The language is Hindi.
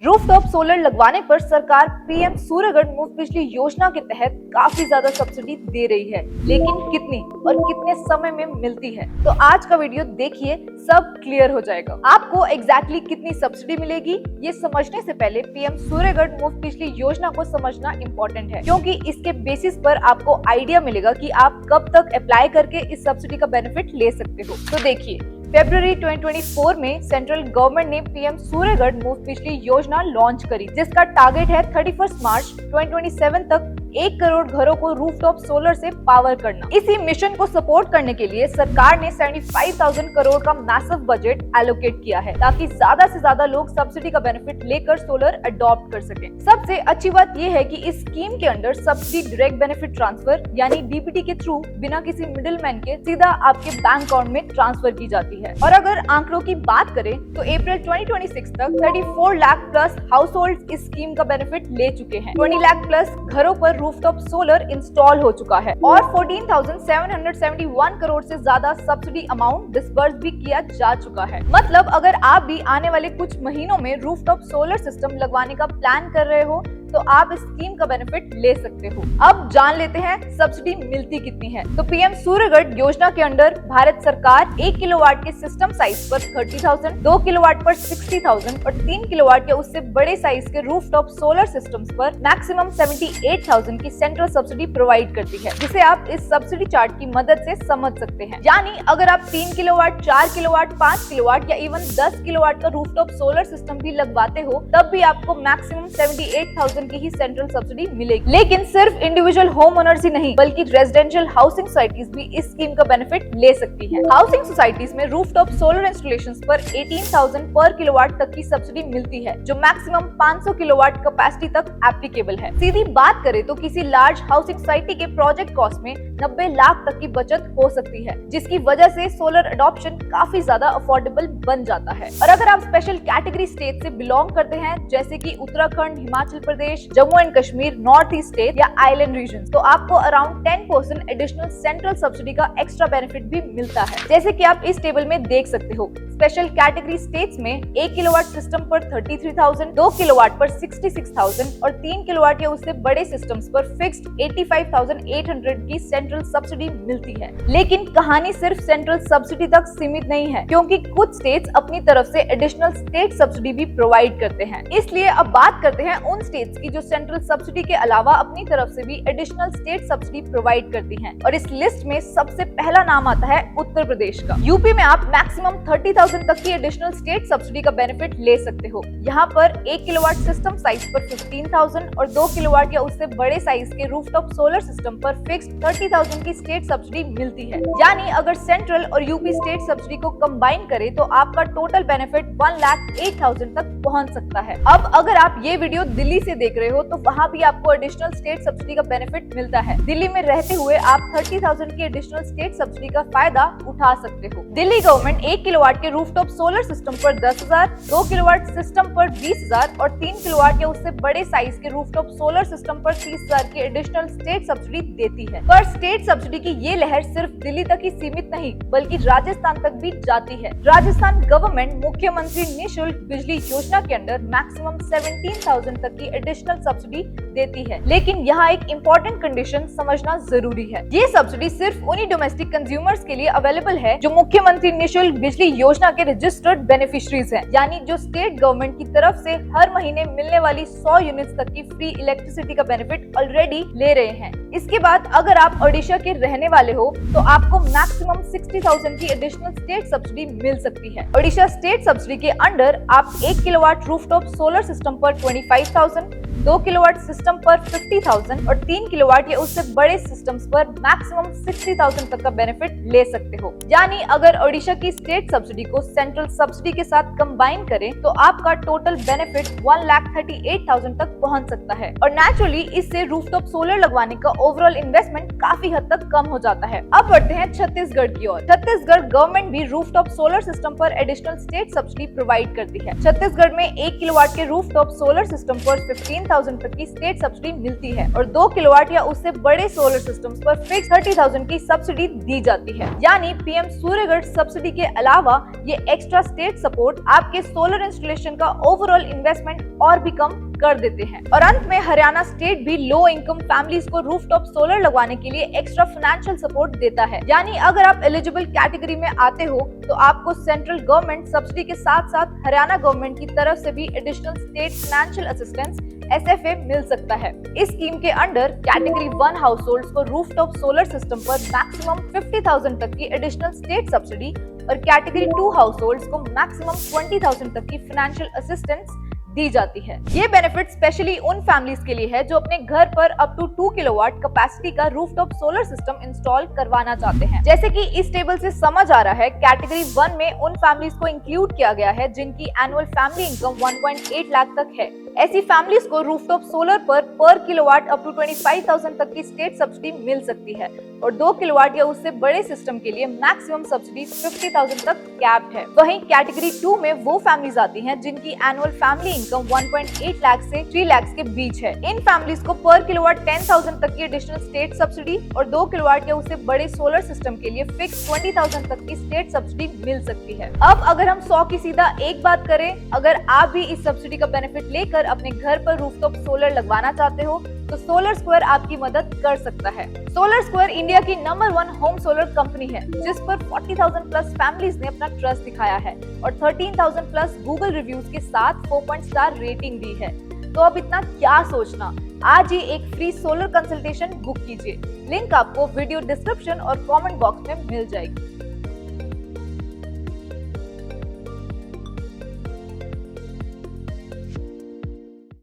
रूफटॉप सोलर लगवाने पर सरकार पीएम सूर्यघर मुफ्त बिजली योजना के तहत काफी ज्यादा सब्सिडी दे रही है, लेकिन कितनी और कितने समय में मिलती है? तो आज का वीडियो देखिए, सब क्लियर हो जाएगा। आपको एग्जैक्टली कितनी सब्सिडी मिलेगी ये समझने से पहले पीएम सूर्यघर मुफ्त बिजली योजना को समझना इम्पोर्टेंट है, क्योंकि इसके बेसिस पर आपको आइडिया मिलेगा कि आप कब तक अप्लाई करके इस सब्सिडी का बेनिफिट ले सकते हो। तो देखिए, फरवरी 2024 में सेंट्रल गवर्नमेंट ने पीएम सूर्यघर मुफ्त बिजली योजना लॉन्च करी, जिसका टारगेट है 31 मार्च 2027 तक 1 करोड़ घरों को रूफटॉप सोलर से पावर करना। इसी मिशन को सपोर्ट करने के लिए सरकार ने 75,000 करोड़ का मैसिव बजट एलोकेट किया है, ताकि ज्यादा से ज्यादा लोग सब्सिडी का बेनिफिट लेकर सोलर अडॉप्ट कर सकें। सबसे अच्छी बात यह है कि इस स्कीम के अंदर सब्सिडी डायरेक्ट बेनिफिट ट्रांसफर यानी डीबीटी के थ्रू बिना किसी मिडिलमैन के सीधा आपके बैंक अकाउंट में ट्रांसफर की जाती है। और अगर आंकड़ों की बात करें तो अप्रैल 2026 तक 34 लाख प्लस हाउस होल्ड इस स्कीम का बेनिफिट ले चुके हैं। 20 लाख प्लस घरों पर रूफटॉप सोलर इंस्टॉल हो चुका है और 14,771 करोड़ से ज्यादा सब्सिडी अमाउंट डिस्बर्स भी किया जा चुका है। मतलब अगर आप भी आने वाले कुछ महीनों में रूफटॉप सोलर सिस्टम लगवाने का प्लान कर रहे हो तो आप इस स्कीम का बेनिफिट ले सकते हो। अब जान लेते हैं सब्सिडी मिलती कितनी है। तो पीएम सूर्यघर योजना के अंदर भारत सरकार 1 किलोवाट के सिस्टम साइज पर 30,000, 2 किलोवाट पर 60,000 और 3 किलोवाट या उससे बड़े साइज के रूफटॉप सोलर सिस्टम्स पर मैक्सिमम 78,000 की सेंट्रल सब्सिडी प्रोवाइड करती है, जिसे आप इस सब्सिडी चार्ट की मदद से समझ सकते हैं। यानी अगर आप 3 किलोवाट, 4 किलोवाट, 5 किलोवाट या इवन 10 किलोवाट का रूफटॉप सोलर सिस्टम भी लगवाते हो, तब भी आपको मैक्सिमम 78,000 की ही सेंट्रल सब्सिडी मिलेगी। लेकिन सिर्फ इंडिविजुअल होम ओनर्स ही नहीं, बल्कि रेजिडेंशियल हाउसिंग सोसाइटीज भी इस स्कीम का बेनिफिट ले सकती हैं। हाउसिंग सोसाइटीज में रूफटॉप सोलर इंस्टॉलेशंस पर 18,000 पर किलोवाट तक की सब्सिडी मिलती है, जो मैक्सिमम 500 किलोवाट कैपेसिटी तक एप्लीकेबल है। सीधी बात करें तो किसी लार्ज हाउसिंग सोसाइटी के प्रोजेक्ट कॉस्ट में 90 लाख तक की बचत हो सकती है, जिसकी वजह से सोलर अडॉप्शन काफी ज्यादा अफोर्डेबल बन जाता है। और अगर आप स्पेशल कैटेगरी स्टेट से बिलोंग करते हैं, जैसे कि Uttarakhand, Himachal Pradesh, Jammu and Kashmir, north east state या आइलैंड रीजन, तो आपको अराउंड 10% एडिशनल सेंट्रल सब्सिडी का एक्स्ट्रा बेनिफिट भी मिलता है, जैसे कि आप इस टेबल में देख सकते हो। स्पेशल कैटेगरी स्टेट्स में 1 किलोवाट सिस्टम पर 33,000, 2 किलोवाट पर 66,000 और 3 किलोवाट या उससे बड़े सिस्टम्स पर फिक्स्ड 85,800 की सेंट्रल सब्सिडी मिलती है। लेकिन कहानी सिर्फ सेंट्रल सब्सिडी तक सीमित नहीं है, क्योंकि कुछ स्टेट्स अपनी तरफ से एडिशनल स्टेट सब्सिडी भी प्रोवाइड करते हैं। इसलिए अब बात करते हैं उन स्टेट्स की जो सेंट्रल सब्सिडी के अलावा अपनी तरफ से भी एडिशनल स्टेट सब्सिडी प्रोवाइड करती हैं। और इस लिस्ट में सबसे पहला नाम आता है उत्तर प्रदेश का। यूपी में आप मैक्सिमम 30,000 तक की एडिशनल स्टेट सब्सिडी का बेनिफिट ले सकते हो। यहाँ पर 1 किलोवाट सिस्टम साइज पर 15,000 और 2 किलोवाट या उससे बड़े साइज के रूफटॉप सोलर सिस्टम पर फिक्स्ड 30,000 की स्टेट सब्सिडी मिलती है। यानी अगर सेंट्रल और यूपी स्टेट सब्सिडी को कंबाइन करें तो आपका टोटल बेनिफिट 1,08,000 तक पहुँच सकता है। अब अगर आप ये वीडियो दिल्ली से देख रहे हो तो वहाँ भी आपको एडिशनल स्टेट सब्सिडी का बेनिफिट मिलता है। दिल्ली में रहते हुए आप 30,000 की एडिशनल स्टेट सब्सिडी का फायदा उठा सकते हो। दिल्ली गवर्नमेंट 1 किलोवाट के रूफटॉप सोलर सिस्टम पर 10,000, 2 किलोवाट सिस्टम पर 20,000 और 3 किलोवाट या उससे बड़े साइज के रूफटॉप सोलर सिस्टम पर 30,000 की एडिशनल स्टेट सब्सिडी देती है। पर स्टेट सब्सिडी की ये लहर सिर्फ दिल्ली तक ही सीमित नहीं, बल्कि राजस्थान तक भी जाती है। राजस्थान गवर्नमेंट मुख्यमंत्री निःशुल्क बिजली योजना के अंदर मैक्सिमम 17,000 तक की एडिशनल सब्सिडी देती है। लेकिन यहाँ एक इम्पोर्टेंट कंडीशन समझना जरूरी है। ये सब्सिडी सिर्फ उन्हीं डोमेस्टिक कंज्यूमर्स के लिए अवेलेबल है जो मुख्यमंत्री निःशुल्क बिजली योजना के रजिस्टर्ड बेनिफिशियरीज हैं, यानी जो स्टेट गवर्नमेंट की तरफ से हर महीने मिलने वाली 100 यूनिट्स तक की फ्री इलेक्ट्रिसिटी का बेनिफिट ऑलरेडी ले रहे हैं। इसके बाद अगर आप ओडिशा के रहने वाले हो तो आपको मैक्सिमम 60,000 की एडिशनल स्टेट सब्सिडी मिल सकती है। ओडिशा स्टेट सब्सिडी के अंडर आप 1 किलोवाट रूफटॉप सोलर सिस्टम पर 25,000, 2 किलोवाट सिस्टम पर 50,000 और 3 किलोवाट या उससे बड़े सिस्टम्स पर मैक्सिमम 60,000 तक का बेनिफिट ले सकते हो। यानी अगर ओडिशा की स्टेट सब्सिडी को सेंट्रल सब्सिडी के साथ कंबाइन करें तो आपका टोटल बेनिफिट 1,38,000 तक पहुंच सकता है। और नेचुरली इससे रूफटॉप सोलर लगवाने का ओवरऑल इन्वेस्टमेंट काफी हद तक कम हो जाता है। अब बढ़ते हैं छत्तीसगढ़ की ओर। छत्तीसगढ़ गवर्नमेंट भी रूफटॉप सोलर सिस्टम पर एडिशनल स्टेट सब्सिडी प्रोवाइड करती है। छत्तीसगढ़ में 1 किलोवाट के रूफटॉप सोलर सिस्टम पर 15,000 तक की स्टेट सब्सिडी मिलती है और 2 किलोवाट या उससे बड़े सोलर सिस्टम्स पर फिक्स 30,000 की सब्सिडी दी जाती है। यानी पीएम सूर्यगढ़ सब्सिडी के अलावा ये एक्स्ट्रा स्टेट सपोर्ट आपके सोलर इंस्टॉलेशन का ओवरऑल इन्वेस्टमेंट और भी कम कर देते हैं। और अंत में हरियाणा स्टेट भी लो इनकम फैमिलीज को रूफटॉप सोलर लगवाने के लिए एक्स्ट्रा फाइनेंशियल सपोर्ट देता है। यानी अगर आप एलिजिबल कैटेगरी में आते हो तो आपको सेंट्रल गवर्नमेंट सब्सिडी के साथ साथ हरियाणा गवर्नमेंट की तरफ से भी additional state financial assistance SFA मिल सकता है। इस स्कीम के अंडर कैटेगरी 1 हाउस होल्ड को रूफटॉप सोलर सिस्टम पर मैक्सिमम 50,000 तक की एडिशनल स्टेट सब्सिडी और कैटेगरी 2 हाउस होल्ड को मैक्सिमम 20,000 तक की फाइनेंशियल असिस्टेंस दी जाती है। ये बेनिफिट स्पेशली उन फैमिलीज के लिए है जो अपने घर पर अप टू 2 किलोवाट कैपेसिटी का रूफटॉप सोलर सिस्टम इंस्टॉल करवाना चाहते हैं। जैसे कि इस टेबल से समझ आ रहा है, कैटेगरी 1 में उन फैमिलीज को इंक्लूड किया गया है जिनकी एनुअल फैमिली इनकम 1.8 लाख तक है। ऐसी फैमिलीज को रूफटॉप सोलर पर किलोवाट अप टू 25,000 तक की स्टेट सब्सिडी मिल सकती है और 2 किलोवाट या उससे बड़े सिस्टम के लिए मैक्सिमम सब्सिडी 50,000 तक कैप्ड है। वहीं कैटेगरी 2 में वो फैमिलीज आती हैं जिनकी एनुअल फैमिली इनकम 1.8 लाख से 3 लाख के बीच है। इन फैमिलीज को पर किलोवाट 10,000 तक की एडिशनल स्टेट सब्सिडी और 2 किलोवाट या उससे बड़े सोलर सिस्टम के लिए फिक्स 20,000 तक की स्टेट सब्सिडी मिल सकती है। अब अगर हम 100 की सीधा एक बात करें, अगर आप भी इस सब्सिडी का बेनिफिट लेकर अपने घर पर रूफटॉप सोलर लगवाना चाहते हो तो सोलर स्क्वायर आपकी मदद कर सकता है। सोलर स्क्वायर इंडिया की नंबर 1 होम सोलर कंपनी है जिस पर 40,000 प्लस फैमिलीज ने अपना ट्रस्ट दिखाया है और 13,000 प्लस गूगल रिव्यूज के साथ 4 स्टार रेटिंग दी है। तो अब इतना क्या सोचना, आज ही एक फ्री सोलर कंसल्टेशन बुक कीजिए। लिंक आपको वीडियो डिस्क्रिप्शन और कमेंट बॉक्स में मिल जाएगी।